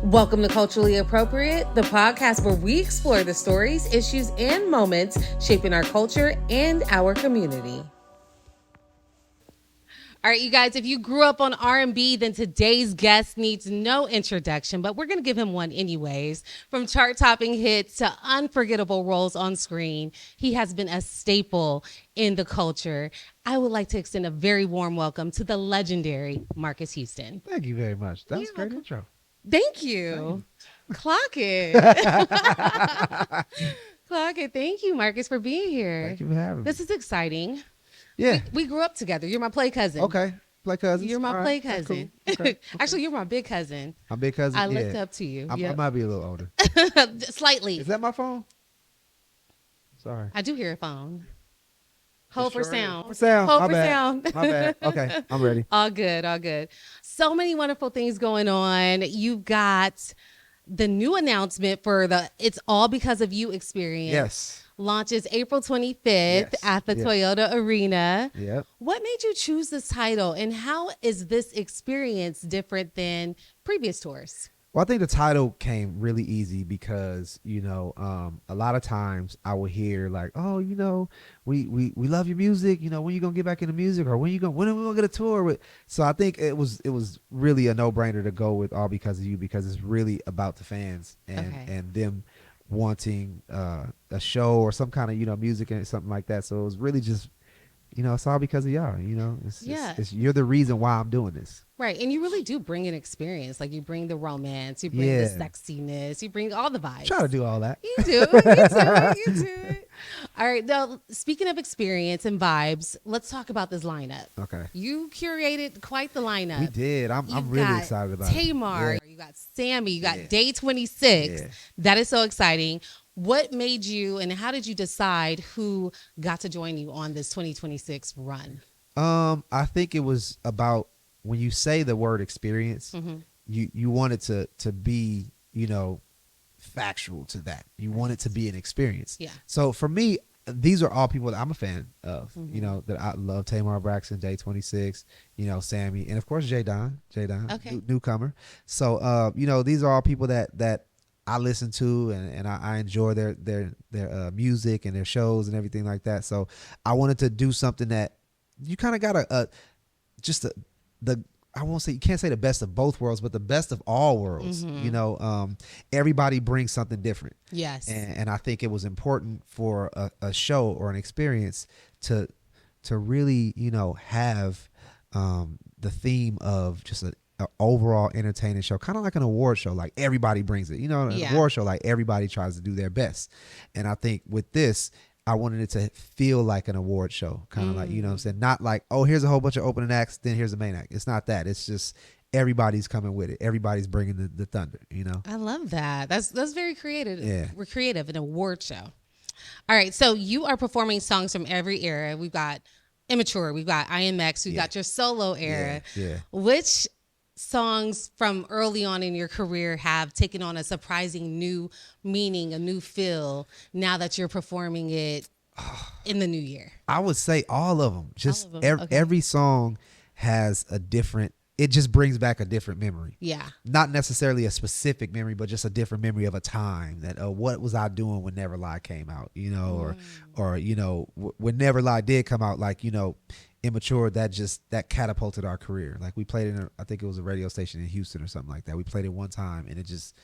Welcome to Culturally Appropriate, the podcast where we explore the stories, issues, and moments shaping our culture and our community. All right, you guys, if you grew up on R&B, then today's guest needs no introduction, but we're going to give him one anyways. From chart-topping hits to unforgettable roles on screen, he has been a staple in the culture. I would like to extend a very warm welcome to the legendary Marques Houston. Thank you very much. That was a great intro. Thank you. Clock it. Clock it. Thank you, Marques, for being here. Thank you for having me. This is exciting. Yeah. We grew up together. You're my play cousin. Okay. Play cousins. You're my All play right. That's cousin. cool. Okay. Actually, you're my big cousin. My big cousin. I looked up to you. I might be a little older. Slightly. Is that my phone? Sorry. I do hear a phone. Hold for sound. For sound. Hold My for bad. sound. My bad. Okay. I'm ready. All good. All good. So many wonderful things going on. You've got the new announcement for the It's All Because of You experience. Yes. Launches April 25th Yes. at the Toyota Arena. Yep. What made you choose this title, and how is this experience different than previous tours? Well, I think the title came really easy because, a lot of times I would hear like, oh, we love your music. When you going to get back into music, or when are we going to get a tour with? So I think it was really a no-brainer to go with All Because of You, because it's really about the fans and them wanting a show or some kind of, music and something like that. So it was really just, it's all because of y'all, it's you're the reason why I'm doing this. Right. And you really do bring an experience. Like, you bring the romance, you bring the sexiness, you bring all the vibes. Try to do all that. You do. You do. You do. All right. Now, speaking of experience and vibes, let's talk about this lineup. Okay. You curated quite the lineup. We did. I'm really excited about Tamar, it. you got Sammy, you got Day 26. Yeah. That is so exciting. What made you, and how did you decide who got to join you on this 2026 run? I think it was about, when you say the word experience, you want it to be, factual to that. You want it to be an experience. Yeah. So for me, these are all people that I'm a fan of, that I love. Tamar Braxton, Day 26, Sammy, and of course J Don, okay. Newcomer. So, these are all people that I listen to, and I enjoy their music and their shows and everything like that. So I wanted to do something that you kind of got I won't say, you can't say the best of both worlds, but the best of all worlds. Everybody brings something different. Yes. And I think it was important for a show or an experience to really, have the theme of just an overall entertaining show, kind of like an award show. Like, everybody brings it, an award show, like everybody tries to do their best. And I think with this, I wanted it to feel like an award show, kind of like, what I'm saying? Not like, oh, here's a whole bunch of opening acts, then here's the main act. It's not that. It's just everybody's coming with it. Everybody's bringing the thunder, I love that. That's very creative. Yeah. We're creative, an award show. All right. So you are performing songs from every era. We've got Immature. We've got IMX. We've got your solo era. Yeah. Which songs from early on in your career have taken on a surprising new meaning, a new feel, now that you're performing it in the new year? I would say all of them. Just every song has a different, it just brings back a different memory. Yeah. Not necessarily a specific memory, but just a different memory of a time that, what was I doing when Never Lie came out, or when Never Lie did come out, like, Immature, that catapulted our career. Like, we played it I think it was a radio station in Houston or something like that. We played it one time and it just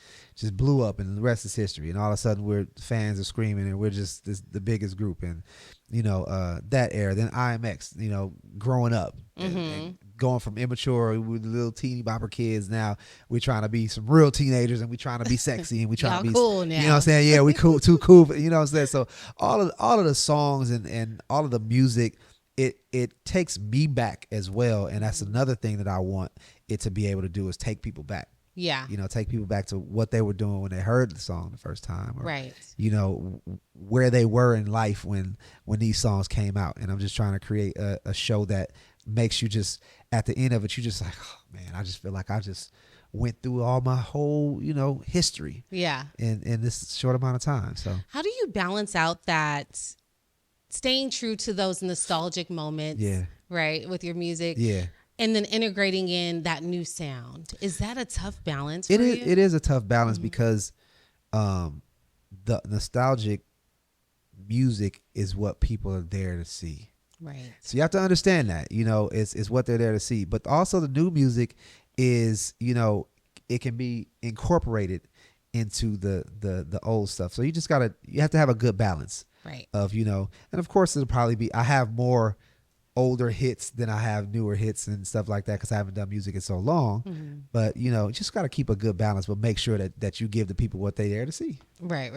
blew up, and the rest is history. And all of a sudden we're fans are screaming, and we're just the biggest group. And that era, then IMX, growing up and going from Immature with the little teeny bopper kids, now we're trying to be some real teenagers, and we're trying to be sexy, and we trying to be cool now. You know what I'm saying? Yeah, we cool, too cool. But, you know what I'm saying? So all of the songs and all of the music, it takes me back as well. And that's another thing that I want it to be able to do, is take people back. Yeah. Take people back to what they were doing when they heard the song the first time, or, right. Where they were in life when these songs came out. And I'm just trying to create a show that makes you just, at the end of it, you just like, oh man, I just feel like I just went through all my whole, history. Yeah. In this short amount of time. So how do you balance out that staying true to those nostalgic moments, right, with your music, and then integrating in that new sound. Is that a tough balance for you? It is a tough balance because the nostalgic music is what people are there to see. Right. So you have to understand that, it's what they're there to see. But also the new music is, it can be incorporated into the old stuff. So you have to have a good balance. Right. Of, and of course it'll probably be, I have more older hits than I have newer hits and stuff like that because I haven't done music in so long. But, just got to keep a good balance, but make sure that you give the people what they're there to see. Right.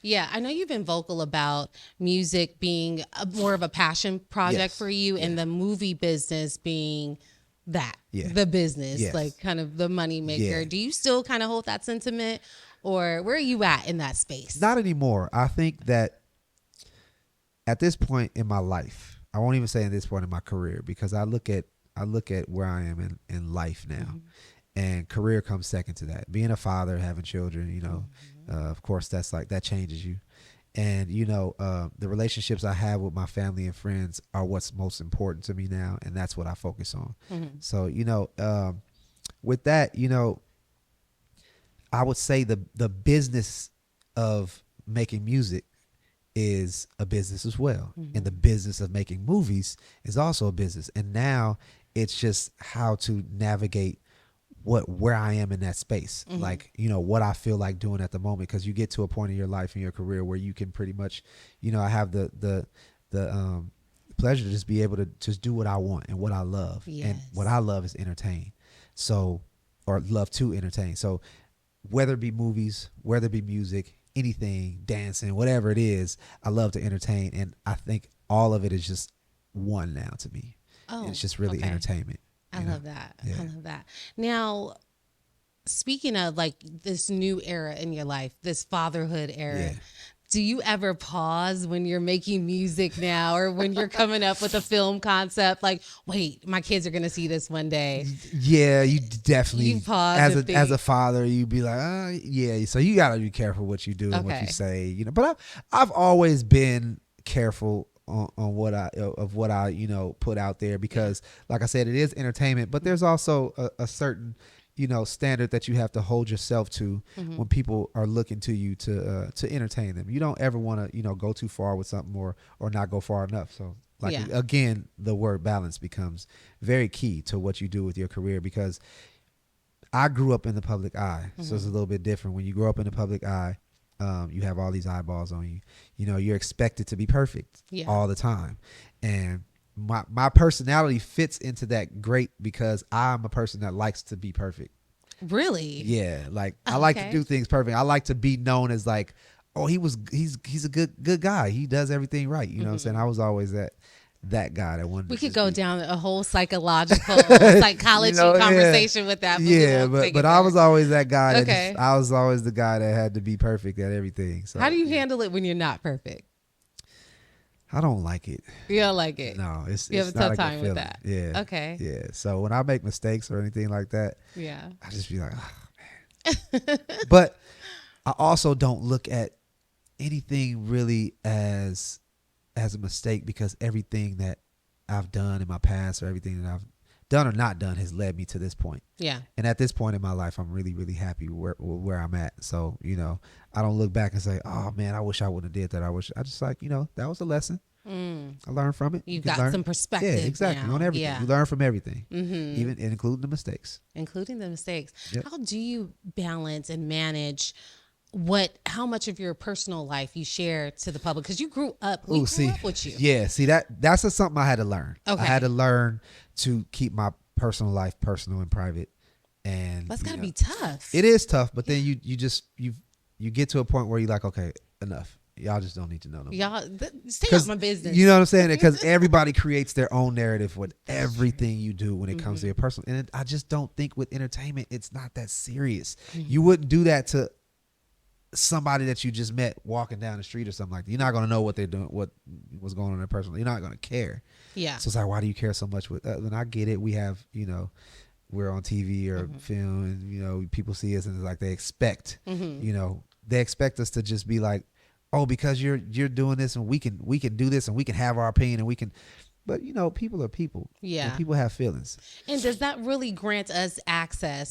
Yeah, I know you've been vocal about music being more of a passion project for you, and the movie business being the business, like kind of the money maker. Do you still kind of hold that sentiment, or where are you at in that space? Not anymore. I think that at this point in my life, I won't even say at this point in my career, because I look at where I am in life now, and career comes second to that. Being a father, having children, of course, that's like, that changes you. And, the relationships I have with my family and friends are what's most important to me now. And that's what I focus on. So, with that, I would say the business of making music is a business as well. And the business of making movies is also a business. And now it's just how to navigate where I am in that space, like, what I feel like doing at the moment, because you get to a point in your life and your career where you can pretty much, I have the pleasure to just be able to just do what I want and what I love. And what I love is entertain. So, or love to entertain. So whether it be movies, whether it be music, anything, dancing, whatever it is, I love to entertain. And I think all of it is just one now to me. It's just really entertainment. I love that. Yeah. I love that. Now, speaking of like this new era in your life, this fatherhood era, do you ever pause when you're making music now, or when you're coming up with a film concept? Like, wait, my kids are going to see this one day. Yeah, you definitely. You pause as a father, you be like, yeah. So you got to be careful what you do and what you say, But I've always been careful on what I put out there, because like I said, it is entertainment, but there's also a certain standard that you have to hold yourself to when people are looking to you to entertain them. You don't ever want to go too far with something or not go far enough. So again, the word balance becomes very key to what you do with your career, because I grew up in the public eye. So it's a little bit different. When you grow up in the public eye, you have all these eyeballs on you. You're expected to be perfect all the time. And my personality fits into that great, because I'm a person that likes to be perfect. Really? Yeah. Like, I like to do things perfect. I like to be known as like, oh, he's a good guy. He does everything right. You know what I'm saying? I was always that guy that wanted. We could go down a whole psychological psychology conversation with that. But I was always that guy. I was always the guy that had to be perfect at everything. So how do you handle it when you're not perfect? I don't like it. You don't like it? No, you have a tough time with that. Yeah. Okay. Yeah. So when I make mistakes or anything like that, I just be like, oh man. But I also don't look at anything really as a mistake, because everything that I've done in my past, or everything that I've done or not done, has led me to this point. Yeah. And at this point in my life, I'm really, really happy where I'm at. So, I don't look back and say, oh man, I wish I wouldn't have did that. I just like, that was a lesson. I learned from it. You've got some perspective. Yeah, exactly. Now. On everything. Yeah. You learn from everything, even including the mistakes. Yep. How do you balance and manage how much of your personal life you share to the public? Because you grew up, we grew up with you. Yeah, see, that's something I had to learn. Okay. I had to learn to keep my personal life personal and private. And that's gotta be tough. It is tough, but then you get to a point where you're like, okay, enough. Y'all just don't need to know no more. Y'all stay out my business. You know what I'm saying? Because everybody creates their own narrative with everything you do when it comes to your personal. And I just don't think with entertainment, it's not that serious. You wouldn't do that to somebody that you just met walking down the street or something like that. You're not going to know what they're doing, what's going on in their personal. You're not going to care. Yeah. So it's like, why do you care so much with that? And I get it. We have, we're on TV or film, and people see us, and it's like they expect, they expect us to just be like, oh, because you're doing this, and we can do this, and we can have our opinion, and we can. But people are people. Yeah. And people have feelings. And does that really grant us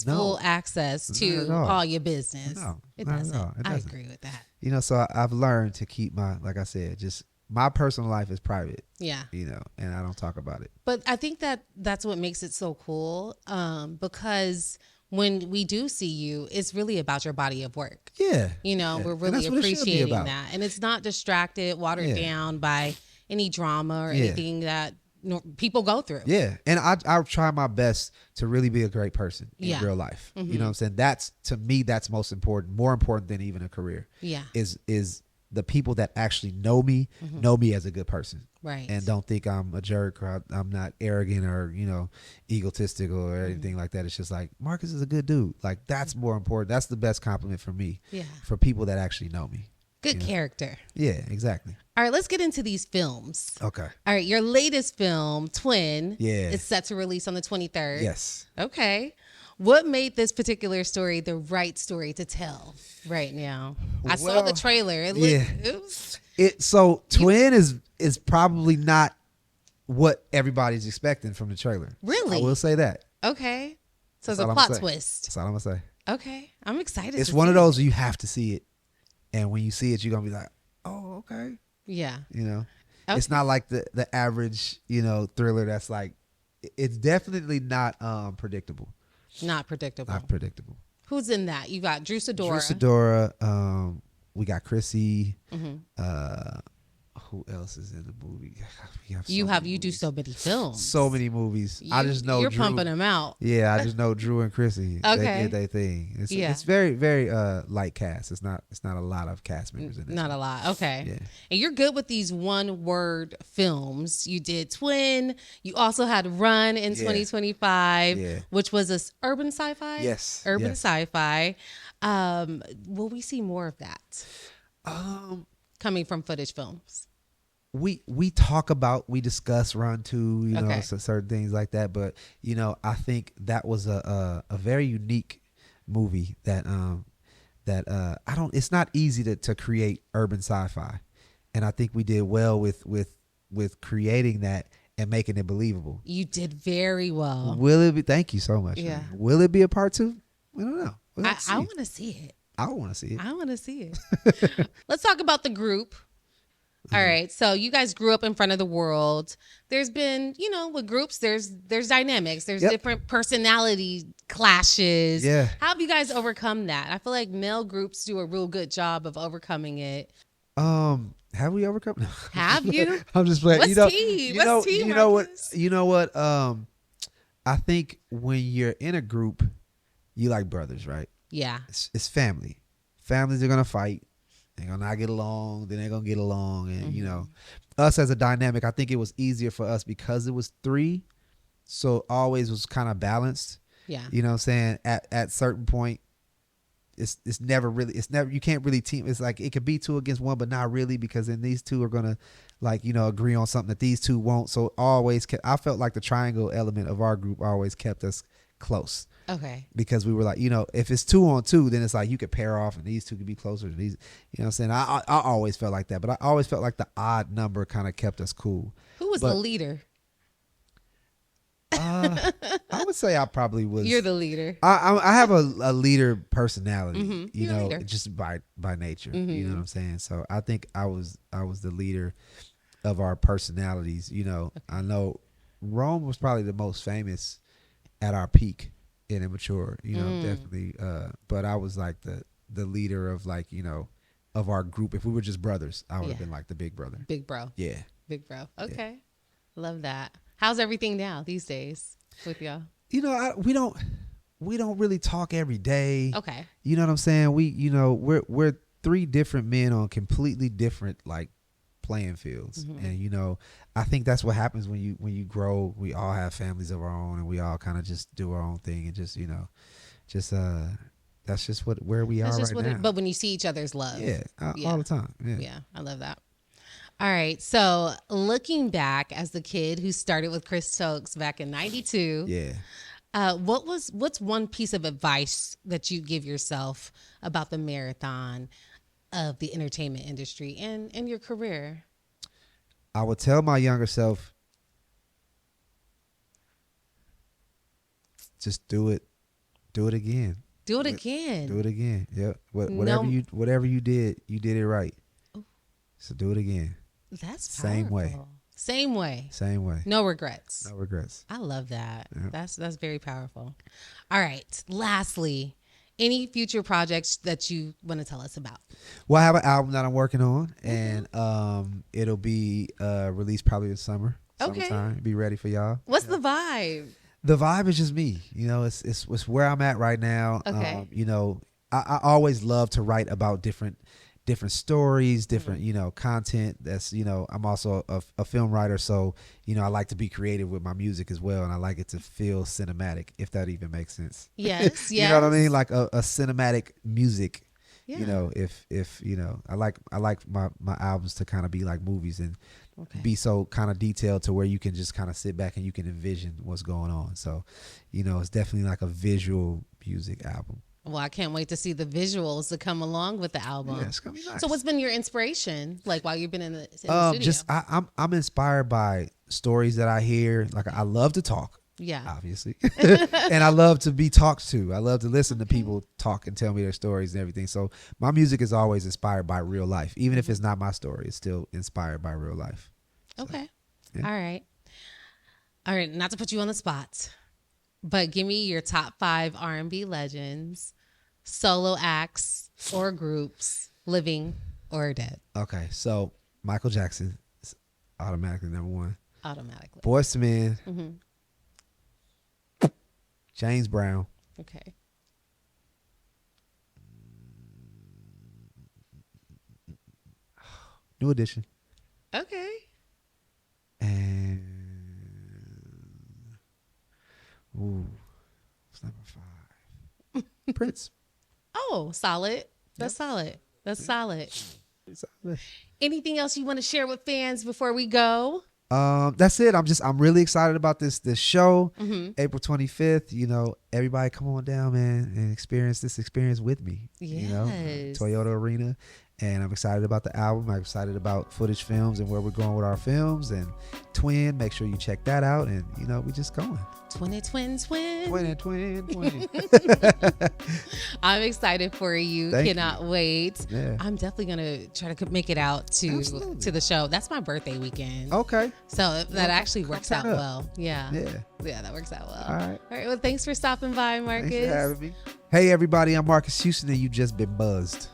full access to all your business? No, it doesn't. I agree with that. So I've learned to keep like I said, just my personal life is private. Yeah. And I don't talk about it. But I think that's what makes it so cool, because when we do see you, it's really about your body of work. Yeah. We're really appreciating that. And it's not distracted, watered down by any drama or anything that people go through. Yeah. And I try my best to really be a great person in real life. Mm-hmm. You know what I'm saying? That's, to me, that's most important, more important than even a career. Yeah. Is the people that actually know me as a good person. Right. And don't think I'm a jerk or I'm not arrogant or, egotistical or anything like that. It's just like, Marques is a good dude. Like, that's more important. That's the best compliment for me. Yeah. For people that actually know me. Good character. Yeah, exactly. All right, let's get into these films. Okay. All right, your latest film, Twin, is set to release on the 23rd. Yes. Okay. What made this particular story the right story to tell right now? I saw the trailer. Twin is probably not what everybody's expecting from the trailer. Really? I will say that. Okay. So it's a plot twist. That's all I'm going to say. Okay. I'm excited. It's one of those you have to see it. And when you see it, you're going to be like, oh, okay. Yeah. Okay. It's not like the average, thriller that's like, it's definitely not predictable. Not predictable. Not predictable. Who's in that? You got Drew Sidora. We got Chrissy. Mm-hmm. Who else is in the movie? You do so many films. So many movies. I just know you're Drew, pumping them out. Yeah, I just know Drew and Chrissy. Okay. They did their thing. It's very, very light cast. It's not a lot of cast members in this. Not a lot. Okay. Yeah. And you're good with these one-word films. You did Twin. You also had Run in 2025, which was a urban sci-fi. Yes. Urban sci-fi. Will we see more of that? Coming from Footage Films. We discuss Run 2, so certain things like that. But, I think that was a very unique movie that it's not easy to create urban sci-fi. And I think we did well with creating that and making it believable. You did very well. Will it be? Thank you so much. Yeah. Man. Will it be a part 2? We don't know. I want to see it. I want to see it. I want to see it. Let's talk about the group. All right. So you guys grew up in front of the world. There's been, with groups, there's dynamics. There's different personality clashes. Yeah. How have you guys overcome that? I feel like male groups do a real good job of overcoming it. Have we overcome? No. Have you? I'm just playing. What's team? What's team? You know what? I think when you're in a group, you like brothers, right? Yeah. It's family. Families are gonna fight. They're gonna not get along. Then they're gonna get along, and us as a dynamic. I think it was easier for us because it was 3, so always was kind of balanced. Yeah. You know what I'm saying? At certain point, it's never you can't really team. It's like it could be 2 against 1, but not really, because then these 2 are gonna agree on something that these 2 won't. So I felt like the triangle element of our group always kept us close. Okay. Because we were like, if it's 2 on 2, then it's like you could pair off and these 2 could be closer to these. You know what I'm saying? I always felt like that, but I always felt like the odd number kind of kept us cool. Who was the leader? I would say I probably was. You're the leader. I have a leader personality, Leader. just by nature. Mm-hmm. You know what I'm saying? So I think I was the leader of our personalities. I know Rome was probably the most famous at our peak in Immature, definitely. But I was like the leader of of our group. If we were just brothers, I would have been like the big brother. Big bro. Yeah. Big bro. Okay. Yeah. Love that. How's everything now these days with y'all? We don't really talk every day. Okay. You know what I'm saying? We're 3 different men on completely different playing fields. Mm-hmm. And I think that's what happens when you grow. We all have families of our own, and we all kind of just do our own thing, and just that's just where we are right now. But when you see each other's love, all the time. Yeah, I love that. All right, so looking back as the kid who started with Chris Stokes back in '92, what's one piece of advice that you give yourself about the marathon of the entertainment industry and your career? I would tell my younger self, just do it again. Do it again. Do it again. Yep. Whatever you did it right. So do it again. That's powerful. Same way. No regrets. I love that. Yep. That's very powerful. All right. Lastly, any future projects that you want to tell us about? Well, I have an album that I'm working on, and it'll be released probably this summer. Okay. Summertime. Be ready for y'all. What's the vibe? The vibe is just me. It's where I'm at right now. Okay. I always love to write about different stories, different, content. That's, I'm also a film writer. So, I like to be creative with my music as well. And I like it to feel cinematic, if that even makes sense. Yes. You know what I mean? Like a cinematic music, yeah. if I like my albums to kind of be like movies and be so kind of detailed to where you can just kind of sit back and you can envision what's going on. So, it's definitely like a visual music album. Well, I can't wait to see the visuals that come along with the album. Yeah, it's gonna be nice. So, what's been your inspiration, like while you've been in the studio? Just I'm inspired by stories that I hear. Like I love to talk, obviously, and I love to be talked to. I love to listen to people talk and tell me their stories and everything. So my music is always inspired by real life, even if it's not my story. It's still inspired by real life. So, okay, yeah. All right. Not to put you on the spot, but give me your top 5 R&B legends, solo acts or groups, living or dead. Okay, so Michael Jackson is automatically number 1. Automatically. Boyz II Men. James Brown. Okay. New Edition. Okay. And what's number 5? Prince. Oh, solid. That's solid. That's solid. Anything else you want to share with fans before we go? That's it. I'm really excited about this show. April 25th. Everybody come on down, man, and experience this experience with me. Yes. Toyota Arena. And I'm excited about the album. I'm excited about Footage Films and where we're going with our films. And Twin, make sure you check that out. And, we just going. Twin. Twin. I'm excited for you. Cannot wait. Yeah. I'm definitely going to try to make it out to the show. That's my birthday weekend. Okay. So that actually works out well. Yeah. Yeah, that works out well. All right. Well, thanks for stopping by, Marques. Thanks for having me. Hey, everybody. I'm Marques Houston, and you just been buzzed.